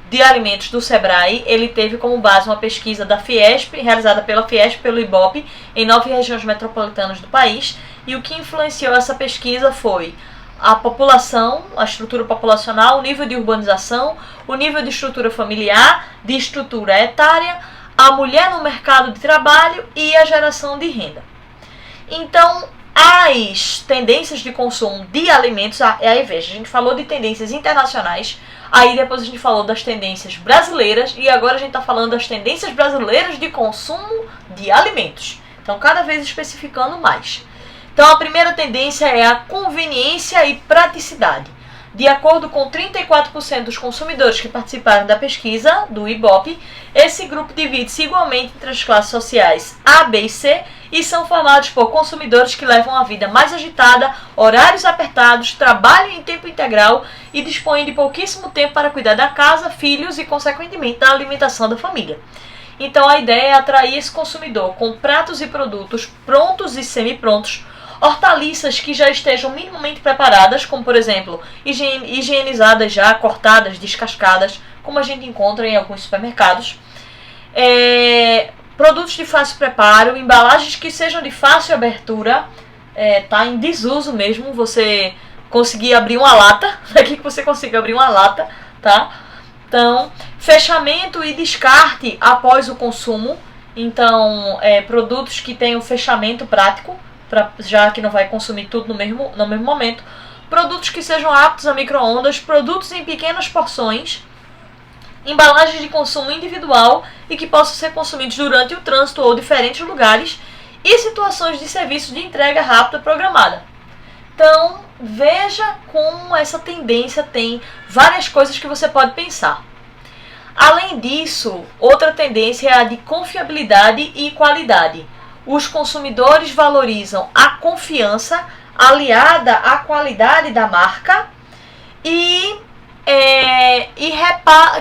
de alimentos do Sebrae, ele teve como base uma pesquisa da Fiesp, realizada pela Fiesp, pelo IBOP, em 9 regiões metropolitanas do país, e o que influenciou essa pesquisa foi a população, a estrutura populacional, o nível de urbanização, o nível de estrutura familiar, de estrutura etária, a mulher no mercado de trabalho e a geração de renda. Então, as tendências de consumo de alimentos, aí veja, a gente falou de tendências internacionais, aí depois a gente falou das tendências brasileiras e agora a gente está falando das tendências brasileiras de consumo de alimentos. Então, cada vez especificando mais. Então, a primeira tendência é a conveniência e praticidade. De acordo com 34% dos consumidores que participaram da pesquisa do IBOP, esse grupo divide-se igualmente entre as classes sociais A, B e C e são formados por consumidores que levam a vida mais agitada, horários apertados, trabalham em tempo integral e dispõem de pouquíssimo tempo para cuidar da casa, filhos e, consequentemente, da alimentação da família. Então, a ideia é atrair esse consumidor com pratos e produtos prontos e semi-prontos, hortaliças que já estejam minimamente preparadas, como por exemplo, higienizadas já, cortadas, descascadas, como a gente encontra em alguns supermercados. Produtos de fácil preparo, embalagens que sejam de fácil abertura, tá em desuso mesmo, você conseguir abrir uma lata, daqui que você consiga abrir uma lata, tá? Então, fechamento e descarte após o consumo, então, produtos que tenham fechamento prático, já que não vai consumir tudo no mesmo momento, produtos que sejam aptos a micro-ondas, produtos em pequenas porções, embalagens de consumo individual e que possam ser consumidos durante o trânsito ou diferentes lugares e situações de serviço de entrega rápida programada. Então, veja como essa tendência tem várias coisas que você pode pensar. Além disso, outra tendência é a de confiabilidade e qualidade. Os consumidores valorizam a confiança aliada à qualidade da marca e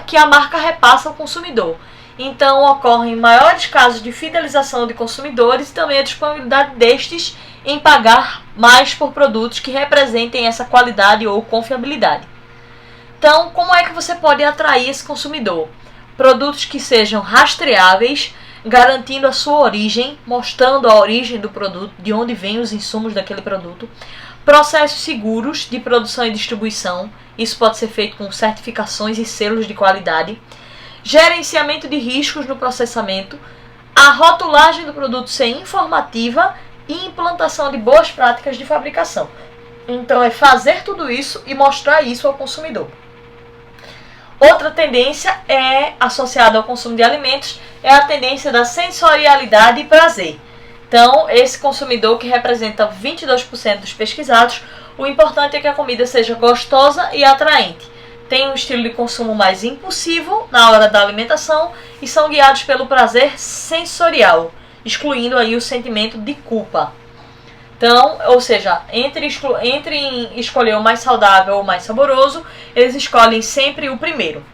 que a marca repassa ao consumidor. Então, ocorrem maiores casos de fidelização de consumidores e também a disponibilidade destes em pagar mais por produtos que representem essa qualidade ou confiabilidade. Então, como é que você pode atrair esse consumidor? Produtos que sejam rastreáveis, garantindo a sua origem, mostrando a origem do produto, de onde vêm os insumos daquele produto. Processos seguros de produção e distribuição, isso pode ser feito com certificações e selos de qualidade. Gerenciamento de riscos no processamento, a rotulagem do produto ser informativa e implantação de boas práticas de fabricação. Então é fazer tudo isso e mostrar isso ao consumidor. Outra tendência associada ao consumo de alimentos é a tendência da sensorialidade e prazer. Então, esse consumidor que representa 22% dos pesquisados, o importante é que a comida seja gostosa e atraente. Tem um estilo de consumo mais impulsivo na hora da alimentação e são guiados pelo prazer sensorial, excluindo aí o sentimento de culpa. Então, ou seja, entre escolher o mais saudável ou o mais saboroso, eles escolhem sempre o primeiro.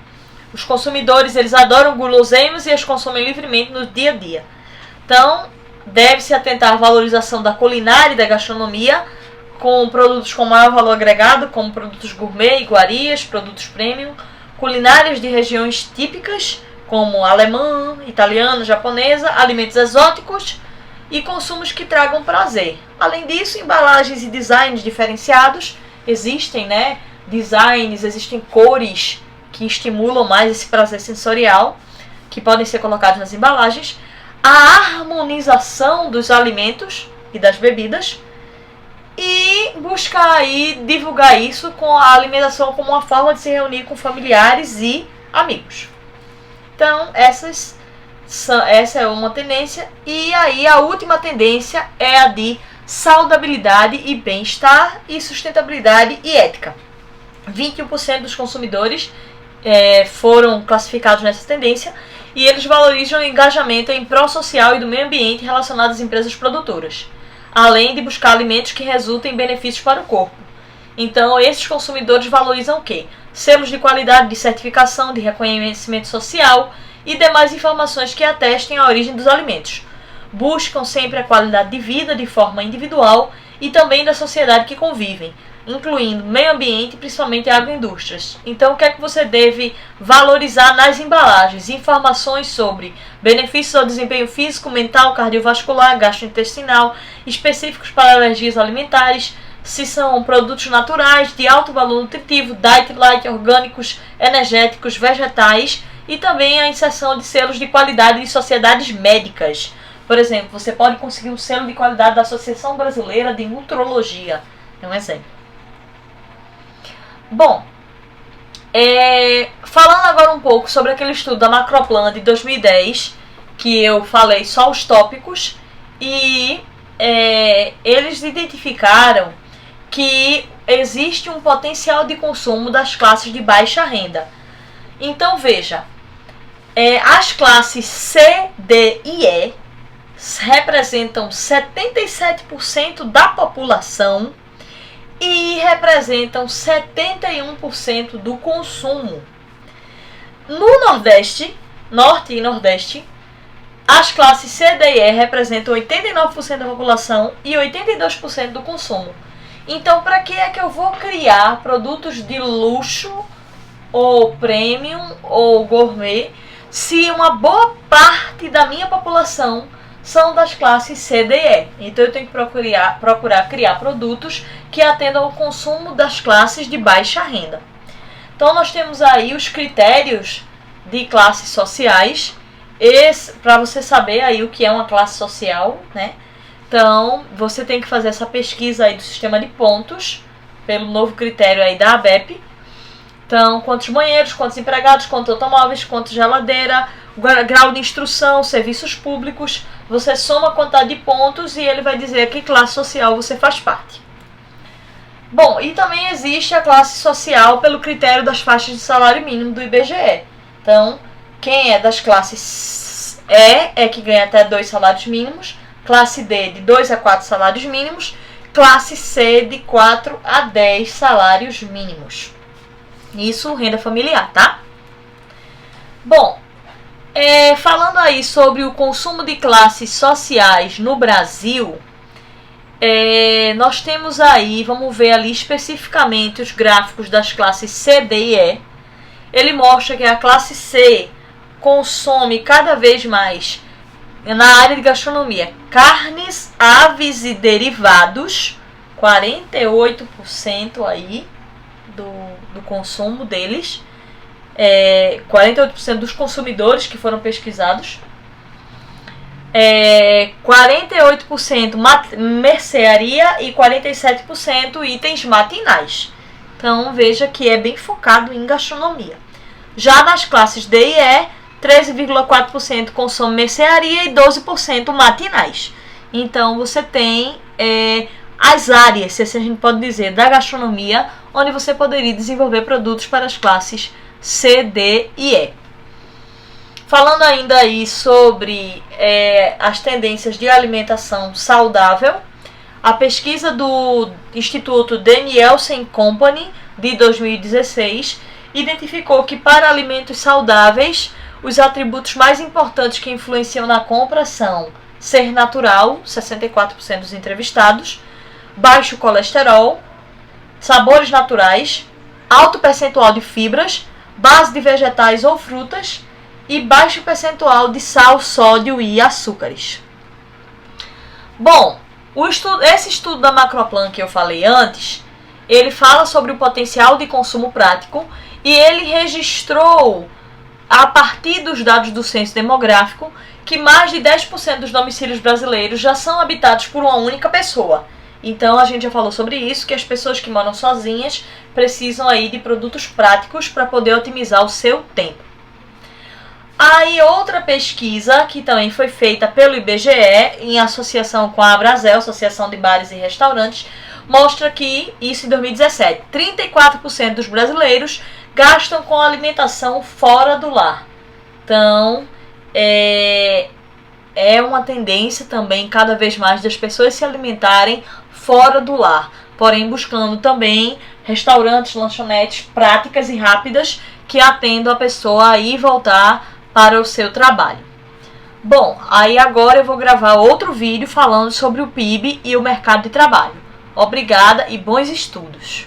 Os consumidores, eles adoram guloseimas e as consomem livremente no dia a dia. Então, deve-se atentar à valorização da culinária e da gastronomia, com produtos com maior valor agregado, como produtos gourmet, iguarias, produtos premium, culinárias de regiões típicas, como alemã, italiana, japonesa, alimentos exóticos e consumos que tragam prazer. Além disso, embalagens e designs diferenciados, existem, designs, existem cores que estimulam mais esse prazer sensorial, que podem ser colocados nas embalagens, a harmonização dos alimentos e das bebidas, e buscar aí divulgar isso com a alimentação como uma forma de se reunir com familiares e amigos. Então, essa é uma tendência. E aí a última tendência é a de saudabilidade e bem-estar e sustentabilidade e ética. 21% dos consumidores foram classificados nessa tendência e eles valorizam o engajamento em pró-social e do meio ambiente relacionado às empresas produtoras, além de buscar alimentos que resultem em benefícios para o corpo. Então, esses consumidores valorizam o quê? Selos de qualidade, de certificação, de reconhecimento social e demais informações que atestem a origem dos alimentos. Buscam sempre a qualidade de vida de forma individual e também da sociedade que convivem, incluindo meio ambiente e principalmente agroindústrias. Então, o que é que você deve valorizar nas embalagens? Informações sobre benefícios ao desempenho físico, mental, cardiovascular, gastrointestinal, específicos para alergias alimentares, se são produtos naturais, de alto valor nutritivo, diet light, orgânicos, energéticos, vegetais, e também a inserção de selos de qualidade de sociedades médicas. Por exemplo, você pode conseguir um selo de qualidade da Associação Brasileira de Nutrologia. É um exemplo. Bom, falando agora um pouco sobre aquele estudo da Macroplan de 2010, que eu falei só os tópicos, e eles identificaram que existe um potencial de consumo das classes de baixa renda. Então veja, as classes C, D e E representam 77% da população e representam 71% do consumo. No Nordeste, Norte e Nordeste, as classes C, D e E representam 89% da população e 82% do consumo. Então, para que é que eu vou criar produtos de luxo, ou premium, ou gourmet, se uma boa parte da minha população são das classes C, D e E? Então eu tenho que procurar criar produtos que atendam ao consumo das classes de baixa renda. Então nós temos aí os critérios de classes sociais, para você saber aí o que é uma classe social, né? Então você tem que fazer essa pesquisa aí do sistema de pontos, pelo novo critério aí da ABEP. Então, quantos banheiros, quantos empregados, quantos automóveis, quantos geladeira, grau de instrução, serviços públicos. Você soma a quantidade de pontos e ele vai dizer que classe social você faz parte. Bom, e também existe a classe social pelo critério das faixas de salário mínimo do IBGE. Então, quem é das classes E é que ganha até 2 salários mínimos, classe D de 2 a 4 salários mínimos, classe C de 4 a 10 salários mínimos. Isso, renda familiar, tá? Bom, falando aí sobre o consumo de classes sociais no Brasil, Nós temos aí, vamos ver ali especificamente os gráficos das classes C, D e E. Ele mostra que a classe C consome cada vez mais na área de gastronomia carnes, aves e derivados, 48% aí do consumo deles, 48% dos consumidores que foram pesquisados, 48% mercearia e 47% itens matinais. Então veja que é bem focado em gastronomia. Já nas classes D e E, 13,4% consome mercearia e 12% matinais. Então você tem as áreas, se assim a gente pode dizer, da gastronomia, onde você poderia desenvolver produtos para as classes C, D e E. Falando ainda aí sobre as tendências de alimentação saudável, a pesquisa do Instituto Danielsen Company de 2016 identificou que para alimentos saudáveis, os atributos mais importantes que influenciam na compra são ser natural, 64% dos entrevistados, baixo colesterol, sabores naturais, alto percentual de fibras, base de vegetais ou frutas e baixo percentual de sal, sódio e açúcares. Bom, esse estudo da Macroplan que eu falei antes, ele fala sobre o potencial de consumo prático e ele registrou, a partir dos dados do censo demográfico, que mais de 10% dos domicílios brasileiros já são habitados por uma única pessoa. Então a gente já falou sobre isso, que as pessoas que moram sozinhas precisam aí de produtos práticos para poder otimizar o seu tempo. Aí outra pesquisa que também foi feita pelo IBGE em associação com a Abrazel, Associação de Bares e Restaurantes, mostra que, isso em 2017, 34% dos brasileiros gastam com alimentação fora do lar. Então, é uma tendência também cada vez mais das pessoas se alimentarem fora do lar, porém buscando também restaurantes, lanchonetes práticas e rápidas que atendam a pessoa a ir e voltar para o seu trabalho. Bom, aí agora eu vou gravar outro vídeo falando sobre o PIB e o mercado de trabalho. Obrigada e bons estudos!